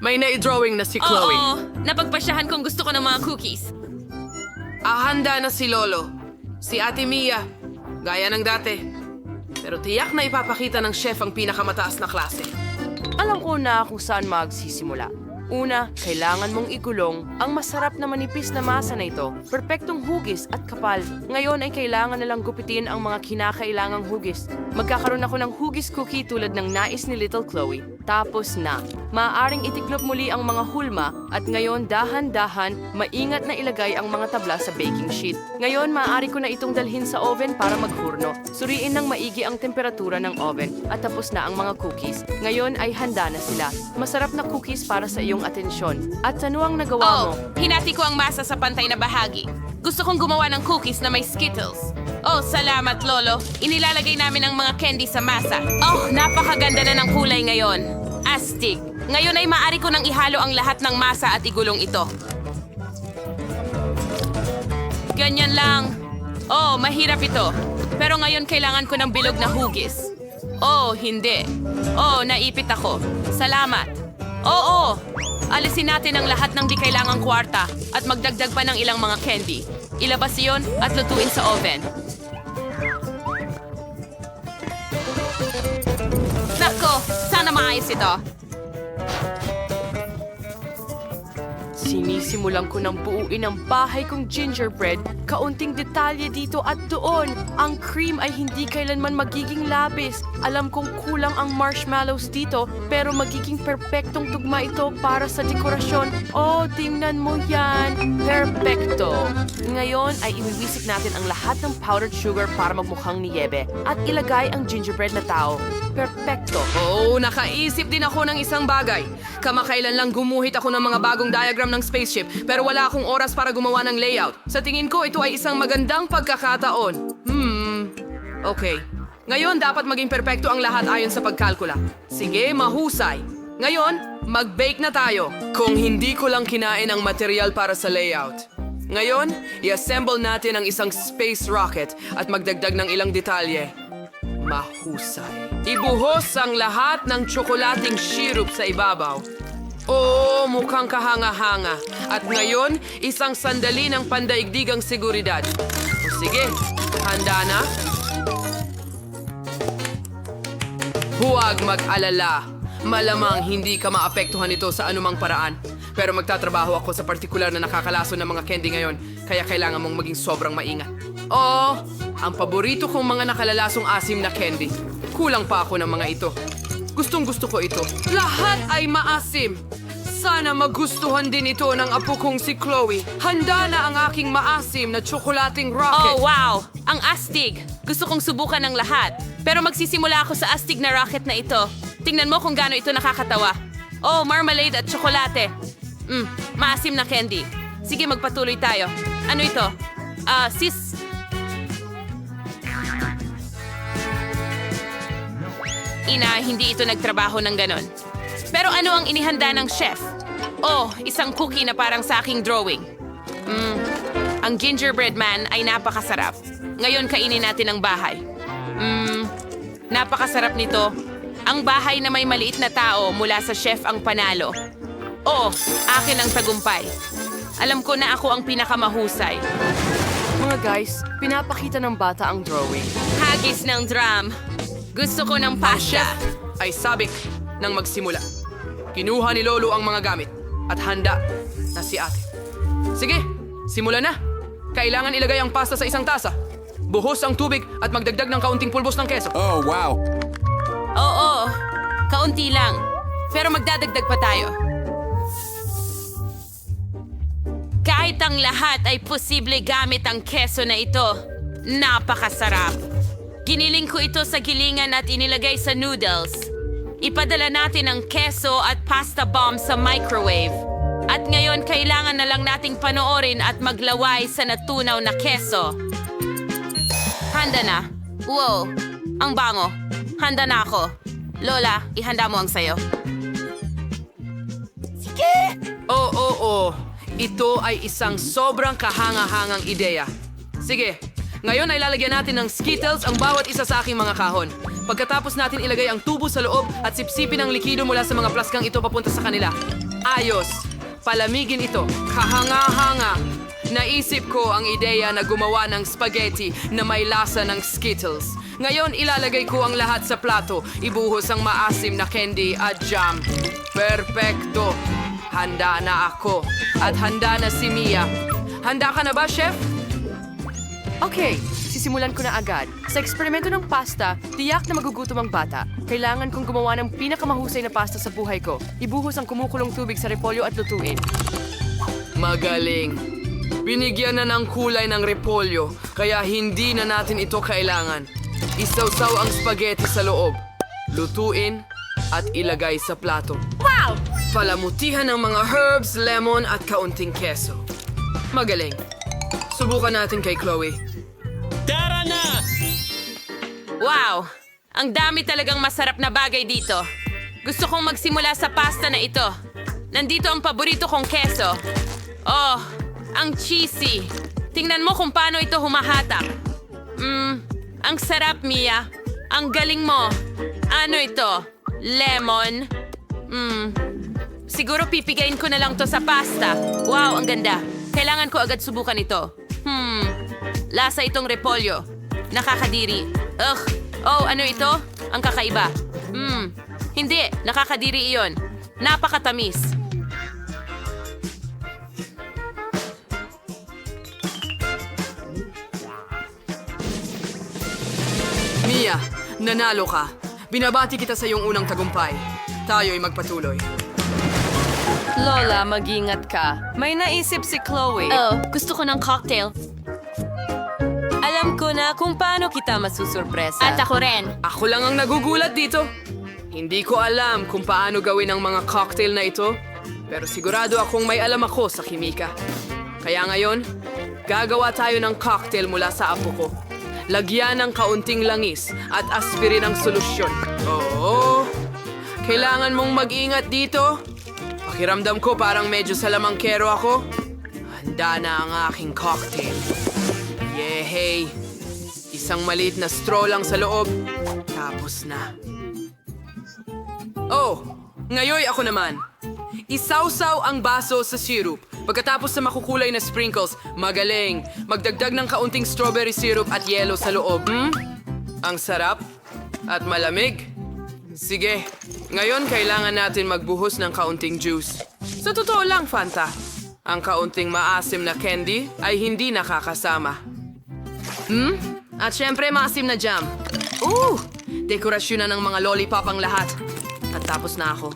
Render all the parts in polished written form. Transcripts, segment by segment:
May na-drawing na si Chloe. Oo, napagpasyahan kung gusto ko ng mga cookies. Handa na si Lolo. Si Ate Mia. Gaya ng dati. Pero tiyak na ipapakita ng chef ang pinakamataas na klase. Alam ko na kung saan magsisimula. Una, kailangan mong igulong ang masarap na manipis na masa na ito. Perpektong hugis at kapal. Ngayon ay kailangan na lang gupitin ang mga kinakailangang hugis. Magkakaroon ako ng hugis cookie tulad ng nais ni Little Chloe. Tapos na. Maaaring itiklop muli ang mga hulma at ngayon dahan-dahan, maingat na ilagay ang mga tabla sa baking sheet. Ngayon, maaari ko na itong dalhin sa oven para maghurno. Suriin ng maigi ang temperatura ng oven at tapos na ang mga cookies. Ngayon ay handa na sila. Masarap na cookies para sa iyong atensyon. At ano ang nagawa mo? Hinati ko ang masa sa pantay na bahagi. Gusto kong gumawa ng cookies na may Skittles. Oh, salamat, Lolo. Inilalagay namin ang mga candy sa masa. Oh, napakaganda na ng kulay ngayon. Astig. Ngayon ay maaari ko nang ihalo ang lahat ng masa at igulong ito. Ganyan lang. Oh, mahirap ito. Pero ngayon kailangan ko ng bilog na hugis. Oh, hindi. Oh, naipit ako. Salamat. Oo. Alisin natin ang lahat ng di kailangang kwarta at magdagdag pa ng ilang mga candy. Ilabas iyon at lutuin sa oven. Nako, sana maayos ito. Sinisimulan ko ng buuin ang bahay kong gingerbread. Kaunting detalye dito at doon. Ang cream ay hindi kailanman magiging labis. Alam kong kulang ang marshmallows dito, pero magiging perpektong tugma ito para sa dekorasyon. Oh, tingnan mo yan. Perpekto. Ngayon ay iwiwisik natin ang lahat ng powdered sugar para magmukhang niyebe at ilagay ang gingerbread na tao. Perpekto. Oh, nakaisip din ako ng isang bagay. Kamakailan lang gumuhit ako ng mga bagong diagram ng spaceship pero wala akong oras para gumawa ng layout. Sa tingin ko, ito ay isang magandang pagkakataon. Okay. Ngayon, dapat maging perpekto ang lahat ayon sa pagkalkula. Sige, mahusay. Ngayon, mag-bake na tayo. Kung hindi ko lang kinain ang material para sa layout. Ngayon, i-assemble natin ang isang space rocket at magdagdag ng ilang detalye. Mahusay. Ibuhos ang lahat ng tsokolating syrup sa ibabaw. Oo, mukhang kahanga-hanga. At ngayon, isang sandali ng pandaigdigang seguridad. O sige, handa na? Huwag mag-alala. Malamang hindi ka maapektuhan nito sa anumang paraan. Pero magtatrabaho ako sa partikular na nakakalaso ng mga candy ngayon, kaya kailangan mong maging sobrang maingat. Oh, ang paborito kong mga nakalalasong asim na candy. Kulang pa ako ng mga ito. Gustong-gusto ko ito. Lahat ay maasim. Sana magustuhan din ito ng apo kong si Chloe. Handa na ang aking maasim na tsokolating rocket. Oh, wow! Ang astig! Gusto kong subukan ng lahat. Pero magsisimula ako sa astig na rocket na ito. Tingnan mo kung gaano ito nakakatawa. Oh, marmalade at tsokolate. Maasim na candy. Sige, magpatuloy tayo. Ano ito? Sis... Ina, hindi ito nagtrabaho ng ganon. Pero ano ang inihanda ng chef? Oh, isang cookie na parang sa aking drawing. Ang gingerbread man ay napakasarap. Ngayon kainin natin ang bahay. Napakasarap nito. Ang bahay na may maliit na tao mula sa chef ang panalo. Oh, akin ang tagumpay. Alam ko na ako ang pinakamahusay. Mga guys, pinapakita ng bata ang drawing. Hagis ng drum. Gusto ko ng pasta. Ay sabik nang magsimula. Kinuha ni Lolo ang mga gamit at handa na si ate. Sige, simula na. Kailangan ilagay ang pasta sa isang tasa. Buhos ang tubig at magdagdag ng kaunting pulbos ng keso. Oh, wow. Oo, kaunti lang. Pero magdadagdag pa tayo. Kahit ang lahat ay posible gamit ang keso na ito. Napakasarap. Giniling ko ito sa gilingan at inilagay sa noodles. Ipadala natin ang keso at pasta bomb sa microwave. At ngayon kailangan na lang nating panoorin at maglaway sa natunaw na keso. Handa na. Wow, ang bango. Handa na ako. Lola, ihanda mo ang sayo. Oo. Ito ay isang sobrang kahanga-hangang ideya. Sige, ngayon ay lalagyan natin ng Skittles ang bawat isa sa aking mga kahon. Pagkatapos natin ilagay ang tubo sa loob at sipsipin ang likido mula sa mga plaskang ito papunta sa kanila. Ayos! Palamigin ito. Kahanga-hanga. Naisip ko ang ideya na gumawa ng spaghetti na may lasa ng Skittles. Ngayon, ilalagay ko ang lahat sa plato. Ibuhos ang maasim na candy at jam. Perpekto! Handa na ako. At handa na si Mia. Handa ka na ba, Chef? Okay, sisimulan ko na agad. Sa eksperimento ng pasta, tiyak na magugutom ang bata. Kailangan kong gumawa ng pinakamahusay na pasta sa buhay ko. Ibuhos ang kumukulong tubig sa repolyo at lutuin. Magaling. Binigyan na ng kulay ng repolyo, kaya hindi na natin ito kailangan. Isawsaw ang spaghetti sa loob. Lutuin at ilagay sa plato. Wow! Palamutihan ng mga herbs, lemon at kaunting keso. Magaling. Subukan natin kay Chloe. Tara na! Wow! Ang dami talagang masarap na bagay dito. Gusto kong magsimula sa pasta na ito. Nandito ang paborito kong keso. Oh, ang cheesy. Tingnan mo kung paano ito humahatak. Ang sarap, Mia. Ang galing mo. Ano ito? Lemon? Siguro pipigain ko na lang to sa pasta. Wow, ang ganda. Kailangan ko agad subukan ito. Lasa itong repolyo. Nakakadiri. Ugh. Oh, ano ito? Ang kakaiba. Hindi. Nakakadiri iyon. Napakatamis. Mia, nanalo ka. Binabati kita sa iyong unang tagumpay. Tayo'y magpatuloy. Lola, mag-ingat ka. May naisip si Chloe. Oh, gusto ko ng cocktail. Alam ko na kung paano kita masusurpresa. At ako rin. Ako lang ang nagugulat dito. Hindi ko alam kung paano gawin ang mga cocktail na ito, pero sigurado akong may alam ako sa kimika. Kaya ngayon, gagawa tayo ng cocktail mula sa apo ko. Lagyan ng kaunting langis at aspirin ang solusyon. Oo, kailangan mong mag-ingat dito. Pakiramdam ko parang medyo salamangkero ako. Handa na ang aking cocktail. Yehey! Isang maliit na straw lang sa loob. Tapos na. Oh, ngayon ako naman. Isawsaw ang baso sa syrup. Pagkatapos sa makukulay na sprinkles, magaling. Magdagdag ng kaunting strawberry syrup at yelo sa loob. Ang sarap at malamig. Sige, ngayon kailangan natin magbuhos ng kaunting juice. Sa totoo lang, Fanta, ang kaunting maasim na candy ay hindi nakakasama. At syempre, maasim na jam. Dekorasyon na ng mga lollipop ang lahat. At tapos na ako.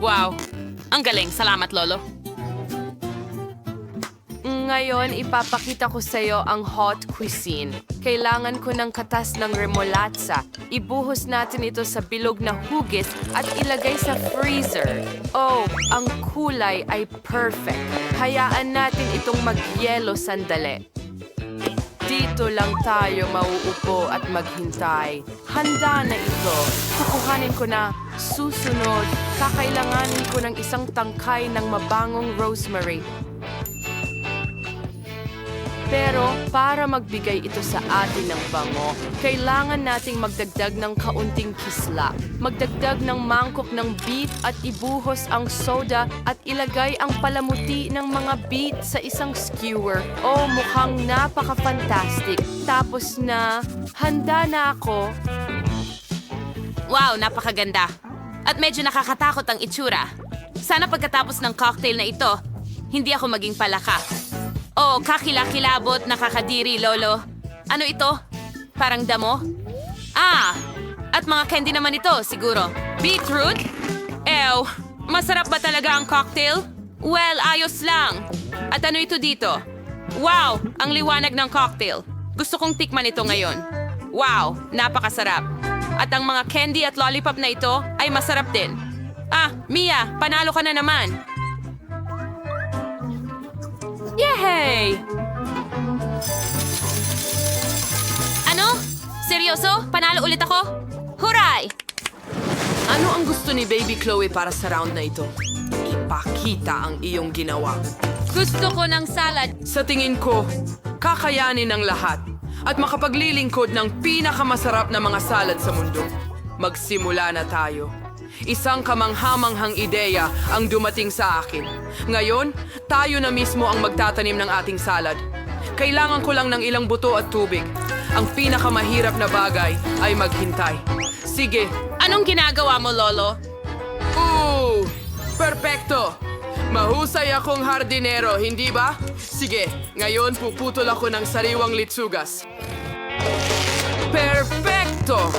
Wow. Ang galing. Salamat, Lolo. Ngayon, ipapakita ko sa iyo ang hot cuisine. Kailangan ko ng katas ng remolatsa. Ibuhos natin ito sa bilog na hugis at ilagay sa freezer. Oh, ang kulay ay perfect. Hayaan natin itong magyelo sandali. Dito lang tayo mauupo at maghintay. Handa na ito. Kukuhanin ko na. Susunod, kakailanganin ko ng isang tangkay ng mabangong rosemary. Pero para magbigay ito sa atin ng bango, kailangan nating magdagdag ng kaunting kisla. Magdagdag ng mangkok ng beet at ibuhos ang soda at ilagay ang palamuti ng mga beet sa isang skewer. Oh, mukhang napaka-fantastic. Tapos na, handa na ako. Wow, napakaganda. At medyo nakakatakot ang itsura. Sana pagkatapos ng cocktail na ito, hindi ako maging palaka. Oh, kakilakilabot, nakakadiri, Lolo. Ano ito? Parang damo? At mga candy naman ito, siguro. Beetroot? Ew, masarap ba talaga ang cocktail? Well, ayos lang. At ano ito dito? Wow, ang liwanag ng cocktail. Gusto kong tikman ito ngayon. Wow, napakasarap. At ang mga candy at lollipop na ito ay masarap din. Mia, panalo ka na naman. Yehey! Ano? Seryoso? Panalo ulit ako? Huray! Ano ang gusto ni Baby Chloe para sa round na ito? Ipakita ang iyong ginawa. Gusto ko ng salad. Sa tingin ko, kakayanin ng lahat. at makapaglilingkod ng pinakamasarap na mga salad sa mundo. Magsimula na tayo. Isang kamanghamanghang ideya ang dumating sa akin. Ngayon, tayo na mismo ang magtatanim ng ating salad. Kailangan ko lang ng ilang buto at tubig. Ang pinakamahirap na bagay ay maghintay. Sige. Anong ginagawa mo, Lolo? Perpekto! Mahusay akong hardinero, hindi ba? Sige, ngayon puputol ako ng sariwang litsugas. Perpekto!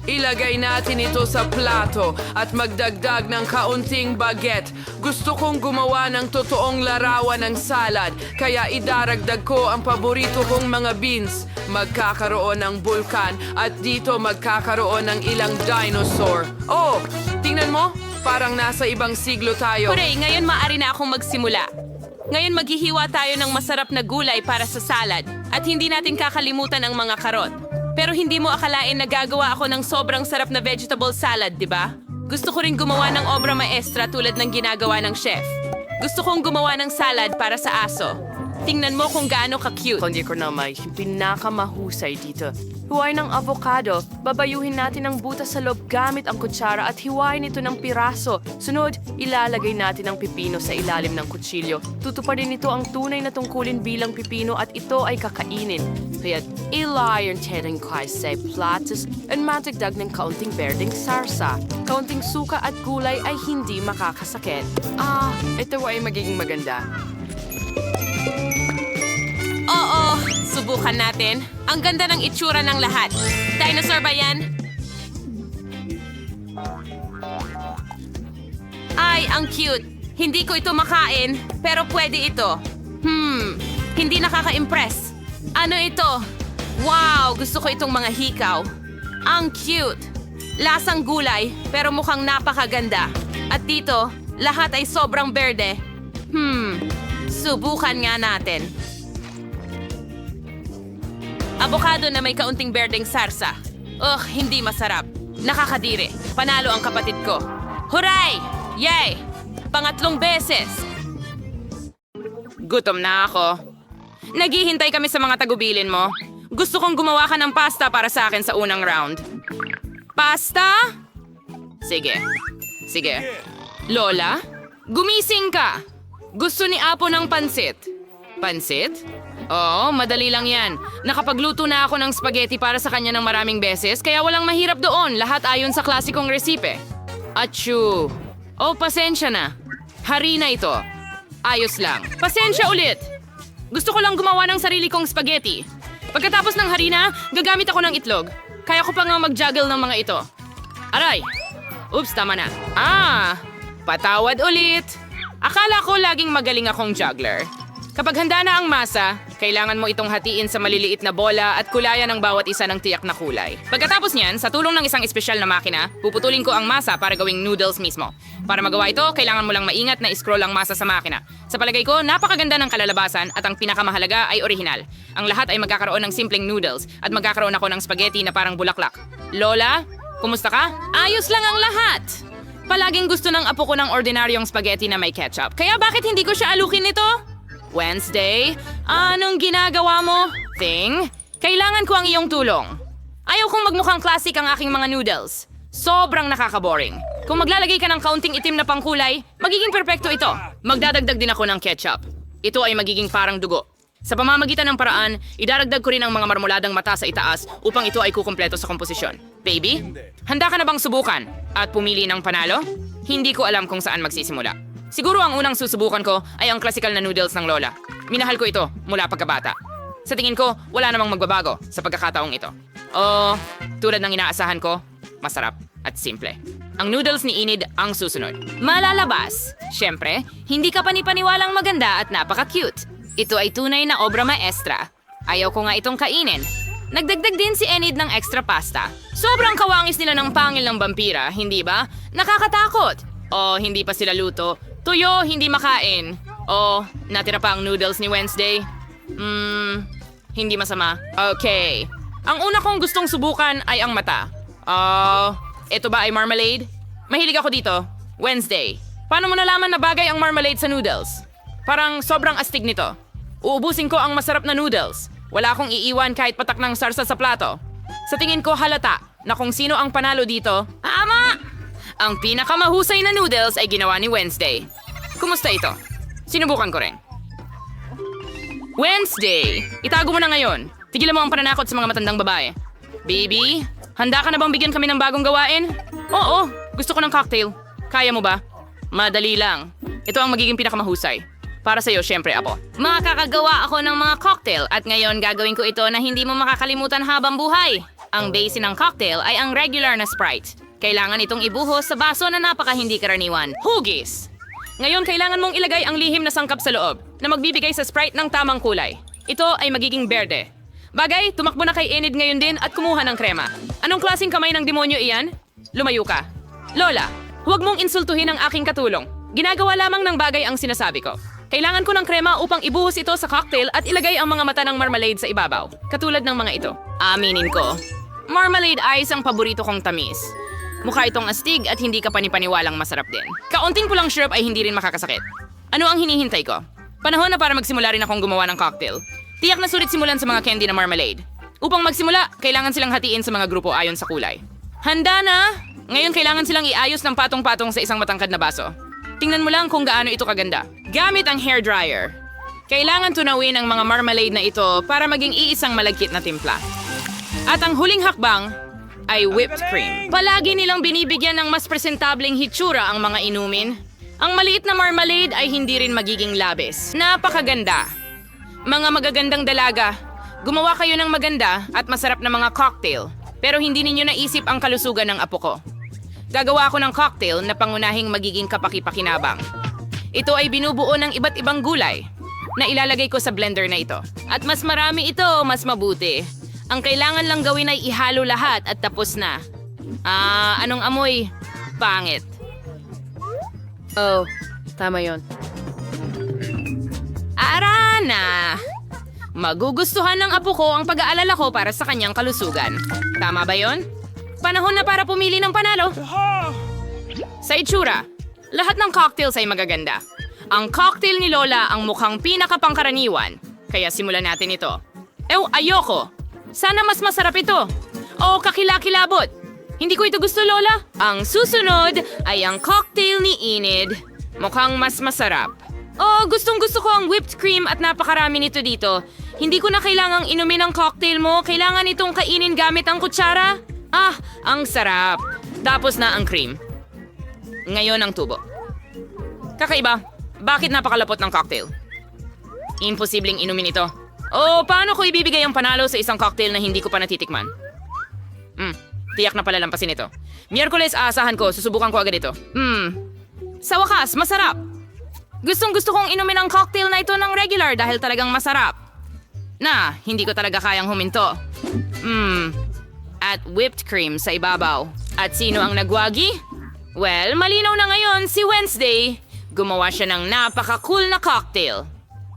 Ilagay natin ito sa plato at magdagdag ng kaunting baget. Gusto kong gumawa ng totoong larawan ng salad, kaya idaragdag ko ang paborito kong mga beans. Magkakaroon ng bulkan at dito magkakaroon ng ilang dinosaur. Oh, tingnan mo, parang nasa ibang siglo tayo. Hooray, ngayon maaari na akong magsimula. Ngayon maghihiwa tayo ng masarap na gulay para sa salad at hindi natin kakalimutan ang mga karot. Pero hindi mo akalain na gagawa ako ng sobrang sarap na vegetable salad, di ba? Gusto ko rin gumawa ng obra maestra tulad ng ginagawa ng chef. Gusto kong gumawa ng salad para sa aso. Tingnan mo kung gaano ka-cute. Kundi ko na may pinakamahusay dito. Huway ng avocado, babayuhin natin ang butas sa loob gamit ang kutsara at hiwain ito ng piraso. Sunod, ilalagay natin ang pipino sa ilalim ng kutsilyo. Tutuparin nito ang tunay na tungkulin bilang pipino at ito ay kakainin. Kaya ilayon natin kay sa platos at matagdag ng kaunting berdeng sarsa. Kaunting suka at gulay ay hindi makakasakit. Ito ay magiging maganda. Oo, subukan natin. Ang ganda ng itsura ng lahat. Dinosaur ba yan? Ay, ang cute. Hindi ko ito makain, pero pwede ito. Hindi nakaka-impress. Ano ito? Wow, gusto ko itong mga hikaw. Ang cute. Lasang gulay, pero mukhang napakaganda. At dito, lahat ay sobrang berde. Subukan nga natin. Avocado na may kaunting berdeng sarsa. Hindi masarap. Nakakadiri. Panalo ang kapatid ko. Huray! Yay! Pangatlong beses. Gutom na ako. Naghihintay kami sa mga tagubilin mo. Gusto kong gumawa ka ng pasta para sa akin sa unang round. Pasta? Sige. Lola, gumising ka. Gusto ni Apo ng pansit. Pansit? Oo, madali lang yan. Nakapagluto na ako ng spaghetti para sa kanya ng maraming beses, kaya walang mahirap doon. Lahat ayon sa klasikong resipe. Achoo. Oh, pasensya na. Harina ito. Ayos lang. Pasensya ulit. Gusto ko lang gumawa ng sarili kong spaghetti. Pagkatapos ng harina, gagamit ako ng itlog. Kaya ko pa nga mag-juggle ng mga ito. Aray! Oops, tama na. Patawad ulit. Akala ko laging magaling akong juggler. Kapag handa na ang masa, kailangan mo itong hatiin sa maliliit na bola at kulayan ang bawat isa ng tiyak na kulay. Pagkatapos niyan, sa tulong ng isang espesyal na makina, puputulin ko ang masa para gawing noodles mismo. Para magawa ito, kailangan mo lang maingat na i-scroll ang masa sa makina. Sa palagay ko, napakaganda ng kalalabasan at ang pinakamahalaga ay orihinal. Ang lahat ay magkakaroon ng simpleng noodles at magkakaroon ako ng spaghetti na parang bulaklak. Lola, kumusta ka? Ayos lang ang lahat! Palaging gusto ng apo ko ng ordinaryong spaghetti na may ketchup. Kaya bakit hindi ko siya alukin nito? Wednesday? Anong ginagawa mo? Thing? Kailangan ko ang iyong tulong. Ayaw kong magmukhang classic ang aking mga noodles. Sobrang nakaka-boring. Kung maglalagay ka ng kaunting itim na pangkulay, magiging perpekto ito. Magdadagdag din ako ng ketchup. Ito ay magiging parang dugo. Sa pamamagitan ng paraan, idaragdag ko rin ang mga marmoladang mata sa itaas upang ito ay kukumpleto sa komposisyon. Baby, handa ka na bang subukan at pumili ng panalo? Hindi ko alam kung saan magsisimula. Siguro ang unang susubukan ko ay ang klasikal na noodles ng Lola. Minahal ko ito mula pagkabata. Sa tingin ko, wala namang magbabago sa pagkakataong ito. Tulad ng inaasahan ko, masarap at simple. Ang noodles ni Enid ang susunod. Malalabas. Siyempre, hindi ka panipaniwalang maganda at napaka-cute. Ito ay tunay na obra maestra. Ayaw ko nga itong kainin. Nagdagdag din si Enid ng extra pasta. Sobrang kawangis nila ng pangil ng vampira, hindi ba? Nakakatakot. Hindi pa sila luto. Tuyo, hindi makain. Natira pa ang noodles ni Wednesday. Hindi masama. Okay. Ang una kong gustong subukan ay ang mata. Ito ba ay marmalade? Mahilig ako dito. Wednesday. Paano mo nalaman na bagay ang marmalade sa noodles? Parang sobrang astig nito. Uubusin ko ang masarap na noodles. Wala akong iiwan kahit patak ng sarsa sa plato. Sa tingin ko halata na kung sino ang panalo dito. Ama! Ang pinakamahusay na noodles ay ginawa ni Wednesday. Kumusta ito? Sinubukan ko rin. Wednesday! Itago mo na ngayon. Tigilan mo ang pananakot sa mga matandang babae. Baby, handa ka na bang bigyan kami ng bagong gawain? Oo, gusto ko ng cocktail. Kaya mo ba? Madali lang. Ito ang magiging pinakamahusay. Para sa'yo, syempre, Apo. Makakagawa ako ng mga cocktail at ngayon gagawin ko ito na hindi mo makakalimutan habang buhay. Ang base ng cocktail ay ang regular na Sprite. Kailangan itong ibuhos sa baso na napaka hindi karaniwan. Hugis! Ngayon, kailangan mong ilagay ang lihim na sangkap sa loob na magbibigay sa Sprite ng tamang kulay. Ito ay magiging berde. Bagay, tumakbo na kay Enid ngayon din at kumuha ng krema. Anong klaseng kamay ng demonyo iyan? Lumayo ka. Lola, huwag mong insultuhin ang aking katulong. Ginagawa lamang ng bagay ang sinasabi ko. Kailangan ko ng krema upang ibuhos ito sa cocktail at ilagay ang mga mata ng marmalade sa ibabaw. Katulad ng mga ito. Aminin ko. Marmalade ice ang paborito kong tamis. Mukha itong astig at hindi ka panipaniwalang masarap din. Kaunting pulang syrup ay hindi rin makakasakit. Ano ang hinihintay ko? Panahon na para magsimula rin akong gumawa ng cocktail. Tiyak na sulit simulan sa mga candy na marmalade. Upang magsimula, kailangan silang hatiin sa mga grupo ayon sa kulay. Handa na! Ngayon kailangan silang iayos ng patong-patong sa isang matangkad na baso. Tingnan mo lang kung gaano ito kaganda. Gamit ang hairdryer. Kailangan tunawin ang mga marmalade na ito para maging iisang malagkit na timpla. At ang huling hakbang ay whipped cream. Palagi nilang binibigyan ng mas presentableng hitsura ang mga inumin. Ang maliit na marmalade ay hindi rin magiging labis. Napakaganda. Mga magagandang dalaga, gumawa kayo ng maganda at masarap na mga cocktail. Pero hindi ninyo naisip ang kalusugan ng apo ko. Gagawa ako ng cocktail na pangunahing magiging kapaki-pakinabang. Ito ay binubuo ng iba't ibang gulay na ilalagay ko sa blender na ito. At mas marami ito, mas mabuti. Ang kailangan lang gawin ay ihalo lahat at tapos na. Anong amoy? Pangit. Oh, tama yon. Arana! Magugustuhan ng apo ko ang pag-aalala ko para sa kanyang kalusugan. Tama ba yon? Panahon na para pumili ng panalo. Sa itsura, lahat ng cocktails ay magaganda. Ang cocktail ni Lola ang mukhang pinakapangkaraniwan. Kaya simulan natin ito. Ayoko! Sana mas masarap ito. O kakilakilabot. Hindi ko ito gusto, Lola. Ang susunod ay ang cocktail ni Enid. Mukhang mas masarap. Gustong-gusto ko ang whipped cream at napakarami nito dito. Hindi ko na kailangang inumin ang cocktail mo. Kailangan itong kainin gamit ang kutsara. Ang sarap. Tapos na ang cream. Ngayon ang tubo. Kakaiba, bakit napakalapot ng cocktail? Imposibleng inumin ito. Paano ko ibibigay ang panalo sa isang cocktail na hindi ko pa natitikman? Tiyak na palalampasin ito. Miyerkules, aasahan ko. Susubukan ko agad ito. Sa wakas, masarap. Gustong-gusto kong inumin ang cocktail na ito ng regular dahil talagang masarap. Hindi ko talaga kayang huminto. At whipped cream sa ibabaw. At sino ang nagwagi? Well, malinaw na ngayon si Wednesday. Gumawa siya ng napaka-cool na cocktail.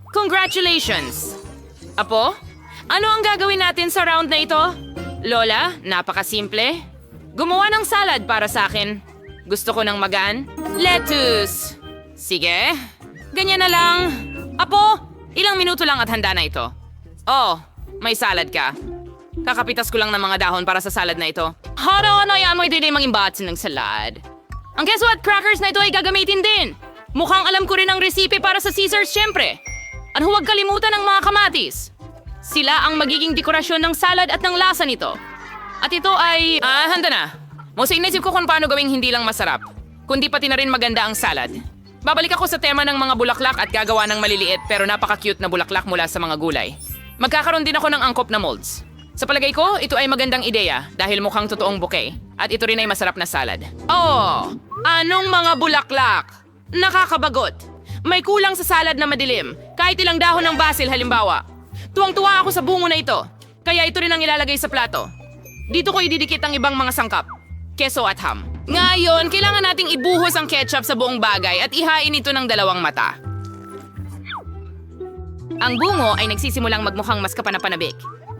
Congratulations! Apo, ano ang gagawin natin sa round na ito? Lola, napakasimple. Gumawa ng salad para sa akin. Gusto ko ng magaan. Lettuce! Sige, ganyan na lang. Apo, ilang minuto lang at handa na ito. May salad ka. Kakapitas ko lang ng mga dahon para sa salad na ito. Ano yan mo ito din mang-imbatsin ng salad. Ang queso at crackers na ito ay gagamitin din. Mukhang alam ko rin ang resipe para sa Caesars, syempre. At huwag kalimutan ang mga kamatis. Sila ang magiging dekorasyon ng salad at ng lasa nito. At ito ay... handa na. Most inisip ko kung paano gawing hindi lang masarap, kundi pati na rin maganda ang salad. Babalik ako sa tema ng mga bulaklak at gagawa ng maliliit pero napaka-cute na bulaklak mula sa mga gulay. Magkakaroon din ako ng angkop na molds. Sa palagay ko, ito ay magandang ideya dahil mukhang totoong bouquet. At ito rin ay masarap na salad. Anong mga bulaklak? Nakakabagot. May kulang sa salad na madilim. Kahit ilang dahon ng basil halimbawa. Tuwang-tuwa ako sa bungo na ito. Kaya ito rin ang ilalagay sa plato. Dito ko ididikit ang ibang mga sangkap. Keso at ham. Ngayon, kailangan nating ibuhos ang ketchup sa buong bagay at ihain ito ng dalawang mata. Ang bungo ay nagsisimulang magmukhang mas kapanapanabik.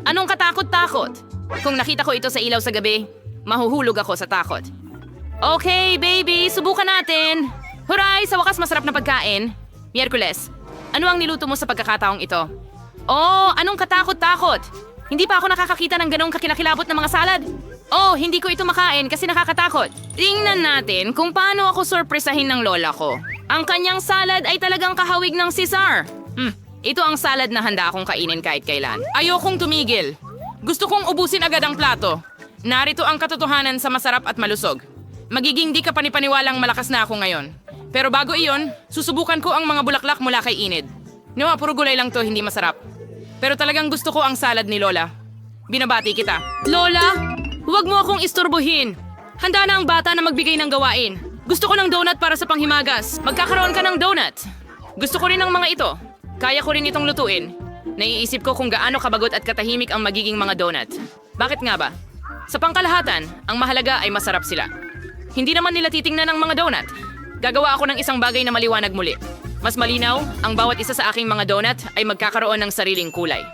Anong katakot-takot? Kung nakita ko ito sa ilaw sa gabi, mahuhulog ako sa takot. Okay, baby, subukan natin. Huray, sa wakas masarap na pagkain. Miyerkules, ano ang niluto mo sa pagkakataong ito? Oh, anong katakot-takot? Hindi pa ako nakakakita ng ganong kakilakilabot na mga salad. Oh, hindi ko ito makain kasi nakakatakot. Tingnan natin kung paano ako sorpresahin ng lola ko. Ang kanyang salad ay talagang kahawig ng Cesar. Ito ang salad na handa akong kainin kahit kailan. Ayokong tumigil. Gusto kong ubusin agad ang plato. Narito ang katotohanan sa masarap at malusog. Magiging di ka panipaniwalang malakas na ako ngayon. Pero bago iyon, susubukan ko ang mga bulaklak mula kay Enid. No, puro gulay lang to, hindi masarap. Pero talagang gusto ko ang salad ni Lola. Binabati kita. Lola, huwag mo akong istorbohin. Handa na ang bata na magbigay ng gawain. Gusto ko ng donut para sa panghimagas. Magkakaroon ka ng donut. Gusto ko rin ng mga ito. Kaya ko rin itong lutuin. Naiisip ko kung gaano kabagot at katahimik ang magiging mga donut. Bakit nga ba? Sa pangkalahatan, ang mahalaga ay masarap sila. Hindi naman nila titingnan ng mga donut. Gagawa ako ng isang bagay na maliwanag muli. Mas malinaw, ang bawat isa sa aking mga donut ay magkakaroon ng sariling kulay.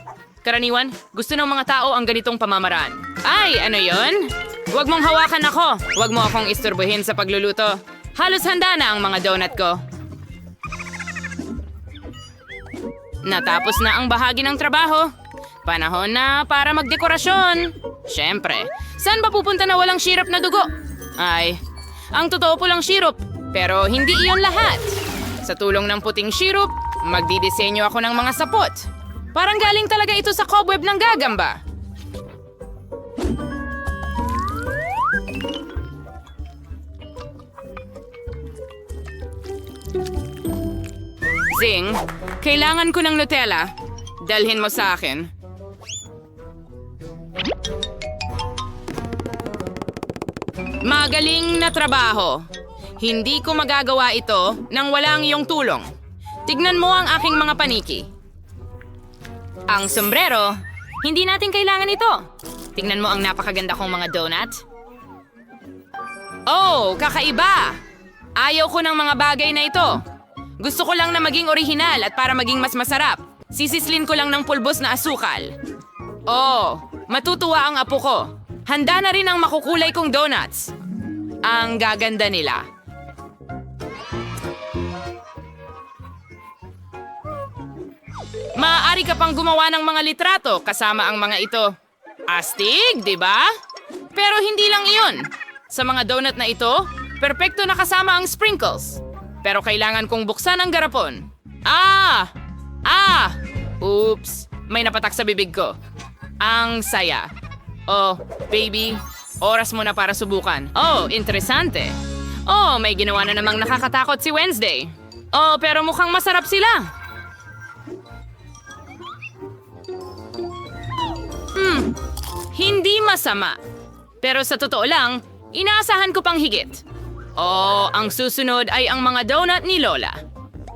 Karaniwan, gusto ng mga tao ang ganitong pamamaraan. Ay, ano yon? Huwag mong hawakan ako. Huwag mo akong isturbuhin sa pagluluto. Halos handa na ang mga donut ko. Natapos na ang bahagi ng trabaho. Panahon na para magdekorasyon. Siyempre, saan ba pupunta na walang syrup na dugo? Ay, ang totoo po lang syrup. Pero hindi iyon lahat. Sa tulong ng puting syrup, magdidisenyo ako ng mga sapot. Parang galing talaga ito sa cobweb ng gagamba. Zing, kailangan ko ng Nutella. Dalhin mo sa akin. Magaling na trabaho. Hindi ko magagawa ito nang walang iyong tulong. Tignan mo ang aking mga paniki. Ang sombrero, hindi natin kailangan ito. Tignan mo ang napakaganda kong mga donut. Oh, kakaiba! Ayaw ko ng mga bagay na ito. Gusto ko lang na maging orihinal at para maging mas masarap. Sisislin ko lang ng pulbos na asukal. Oh, matutuwa ang apo ko. Handa na rin ang makukulay kong donuts. Ang gaganda nila. Maaari ka pang gumawa ng mga litrato kasama ang mga ito. Astig, di ba? Pero hindi lang iyon. Sa mga donut na ito, perpekto na kasama ang sprinkles. Pero kailangan kong buksan ang garapon. Oops, may napatak sa bibig ko. Ang saya. Oh, baby, oras mo na para subukan. Oh, interesante. Oh, may ginawa na namang nakakatakot si Wednesday. Oh, pero mukhang masarap sila. Hindi masama. Pero sa totoo lang, inaasahan ko pang higit. Oh, ang susunod ay ang mga donut ni Lola.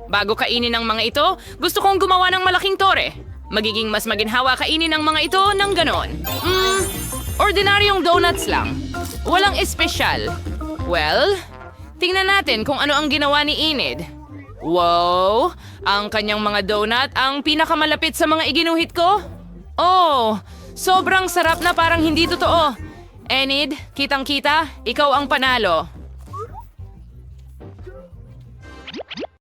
Bago kainin ang mga ito, gusto kong gumawa ng malaking tore. Magiging mas maginhawa kainin ang mga ito ng ganon. Ordinaryong donuts lang. Walang espesyal. Well, tingnan natin kung ano ang ginawa ni Enid. Wow! Ang kanyang mga donut ang pinakamalapit sa mga iginuhit ko? Oh, sobrang sarap na parang hindi totoo. Enid, kitang-kita, ikaw ang panalo.